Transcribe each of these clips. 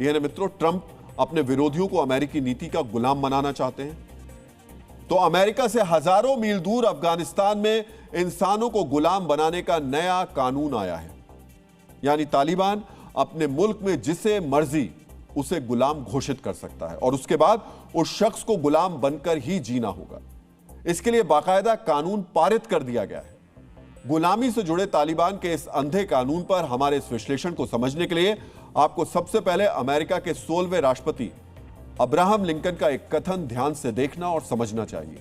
DNA मित्रों, Trump अपने विरोधियों को अमेरिकी नीति का गुलाम बनाना चाहते हैं, तो अमेरिका से हजारों मील दूर अफगानिस्तान में इंसानों को गुलाम बनाने का नया कानून आया है। यानी तालिबान अपने मुल्क में जिसे मर्जी उसे गुलाम घोषित कर सकता है और उसके बाद उस शख्स को गुलाम बनकर ही जीना होगा। इसके लिए बाकायदा कानून पारित कर दिया गया है। गुलामी से जुड़े तालिबान के इस अंधे कानून पर हमारे इस विश्लेषण को समझने के लिए आपको सबसे पहले अमेरिका के 16वें राष्ट्रपति अब्राहम लिंकन का एक कथन ध्यान से देखना और समझना चाहिए।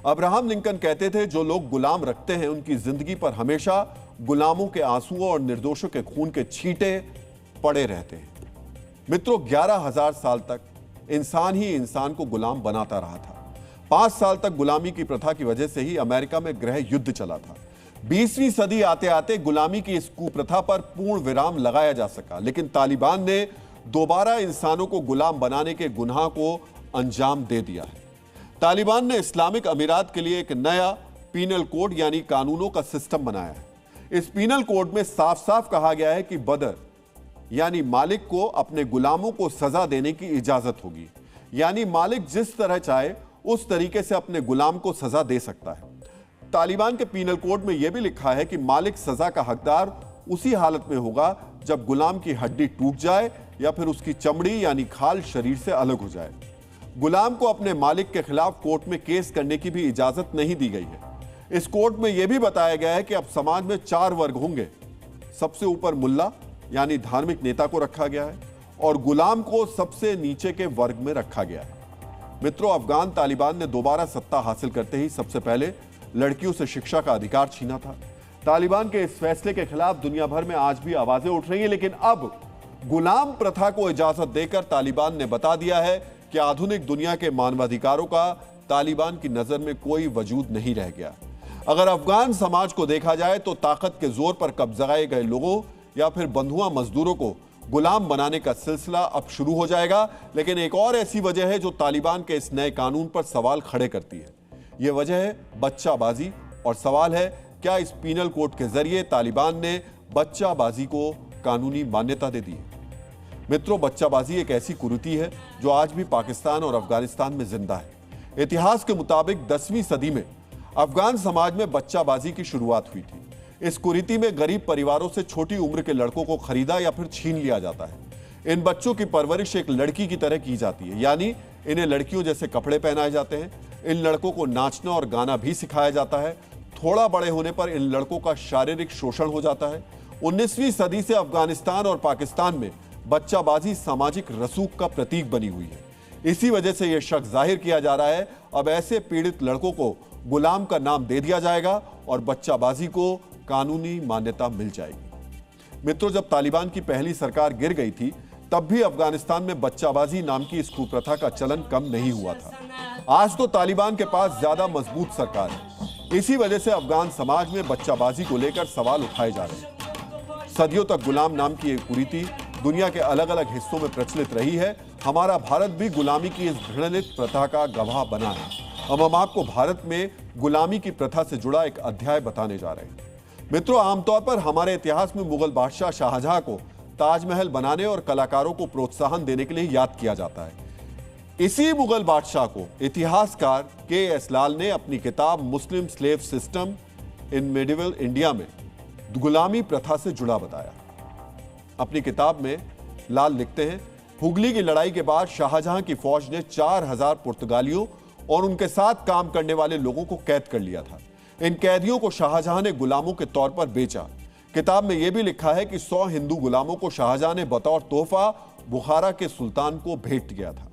अब्राहम लिंकन कहते थे, जो लोग गुलाम रखते हैं उनकी जिंदगी पर हमेशा गुलामों के आंसुओं और निर्दोषों के खून के छींटे पड़े रहते हैं। मित्रों, 11,000 साल तक इंसान ही इंसान को गुलाम बनाता रहा था। 5 साल तक गुलामी की प्रथा की वजह से ही अमेरिका में गृह युद्ध चला था। 20वीं सदी आते आते गुलामी की इस कुप्रथा पर पूर्ण विराम लगाया जा सका, लेकिन तालिबान ने दोबारा इंसानों को गुलाम बनाने के गुनाह को अंजाम दे दिया है। तालिबान ने इस्लामिक अमीरात के लिए एक नया पीनल कोड यानी कानूनों का सिस्टम बनाया है। इस पीनल कोड में साफ साफ कहा गया है कि बदर यानी मालिक को अपने गुलामों को सजा देने की इजाजत होगी। यानी मालिक जिस तरह चाहे उस तरीके से अपने गुलाम को सजा दे सकता है। तालिबान के पीनल कोड में यह भी लिखा है कि मालिक सजा का हकदार उसी हालत में होगा जब गुलाम की हड्डी टूट जाए या फिर उसकी चमड़ी यानी खाल शरीर से अलग हो जाए। गुलाम को अपने मालिक के खिलाफ कोर्ट में केस करने की भी इजाजत नहीं दी गई है। इस कोर्ट में यह भी बताया गया है कि अब समाज में 4 वर्ग होंगे। सबसे ऊपर मुल्ला यानी धार्मिक नेता को रखा गया है और गुलाम को सबसे नीचे के वर्ग में रखा गया है। मित्रों, अफगान तालिबान ने दोबारा सत्ता हासिल करते ही सबसे पहले लड़कियों से शिक्षा का अधिकार छीना था। तालिबान के इस फैसले के खिलाफ दुनिया भर में आज भी आवाजें उठ रही हैं, लेकिन अब गुलाम प्रथा को इजाजत देकर तालिबान ने बता दिया है कि आधुनिक दुनिया के मानवाधिकारों का तालिबान की नजर में कोई वजूद नहीं रह गया। अगर अफगान समाज को देखा जाए तो ताकत के जोर पर कब्जाए गए लोगों या फिर बंधुआ मजदूरों को गुलाम बनाने का सिलसिला अब शुरू हो जाएगा। लेकिन एक और ऐसी वजह है जो तालिबान के इस नए कानून पर सवाल खड़े करती है। यह वजह है बच्चाबाजी और सवाल है, क्या इस पीनल कोड के जरिए तालिबान ने बच्चाबाजी को कानूनी मान्यता दे दी है? मित्रों, बच्चाबाजी एक ऐसी कुरीति है जो आज भी पाकिस्तान और अफगानिस्तान में जिंदा है। इतिहास के मुताबिक 10वीं सदी में अफगान समाज में बच्चाबाजी की शुरुआत हुई थी। इस कुरीति में गरीब परिवारों से छोटी उम्र के लड़कों को खरीदा या फिर छीन लिया जाता है। इन बच्चों की परवरिश एक लड़की की तरह की जाती है, यानी इन्हें लड़कियों जैसे कपड़े पहनाए जाते हैं। इन लड़कों को नाचना और गाना भी सिखाया जाता है। थोड़ा बड़े होने पर इन लड़कों का शारीरिक शोषण हो जाता है। 19वीं सदी से अफगानिस्तान और पाकिस्तान में बच्चाबाजी सामाजिक रसूख का प्रतीक बनी हुई है। इसी वजह से यह शक जाहिर किया जा रहा है, अब ऐसे पीड़ित लड़कों को गुलाम का नाम दे दिया जाएगा और बच्चाबाजी को कानूनी मान्यता मिल जाएगी। मित्रों, जब तालिबान की पहली सरकार गिर गई थी तब भी अफगानिस्तान में बच्चाबाजी नाम की इस कुप्रथा का चलन कम नहीं हुआ था। आज तो तालिबान के पास ज्यादा मजबूत सरकार है। इसी वजह से अफगान समाज में बच्चाबाजी को लेकर सवाल उठाए जा रहे हैं। सदियों तक गुलाम नाम की एक कुरीति दुनिया के अलग अलग हिस्सों में प्रचलित रही है। हमारा भारत भी गुलामी की इस घृणित प्रथा का गवाह बना है। अब हम आपको भारत में गुलामी की प्रथा से जुड़ा एक अध्याय बताने जा रहे हैं। मित्रों, आमतौर पर हमारे इतिहास में मुगल बादशाह शाहजहां को ताजमहल बनाने और कलाकारों को प्रोत्साहन देने के लिए याद किया जाता है। इसी मुगल बादशाह को इतिहासकार के.एस. लाल ने अपनी किताब Muslim slave system in medieval India में गुलामी प्रथा से जुड़ा बताया। अपनी किताब में लाल लिखते हैं, हुगली की लड़ाई के बाद शाहजहां की फौज ने 4000 पुर्तगालियों और उनके साथ काम करने वाले लोगों को कैद कर लिया था। इन कैदियों को शाहजहां ने गुलामों के तौर पर बेचा। किताब में यह भी लिखा है कि 100 हिंदू गुलामों को शाहजहां ने बतौर तोहफा बुखारा के सुल्तान को भेंट किया था।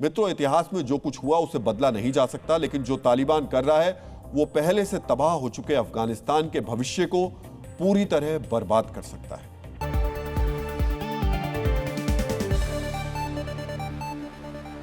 मित्रों, इतिहास में जो कुछ हुआ उसे बदला नहीं जा सकता, लेकिन जो तालिबान कर रहा है वो पहले से तबाह हो चुके अफगानिस्तान के भविष्य को पूरी तरह बर्बाद कर सकता है।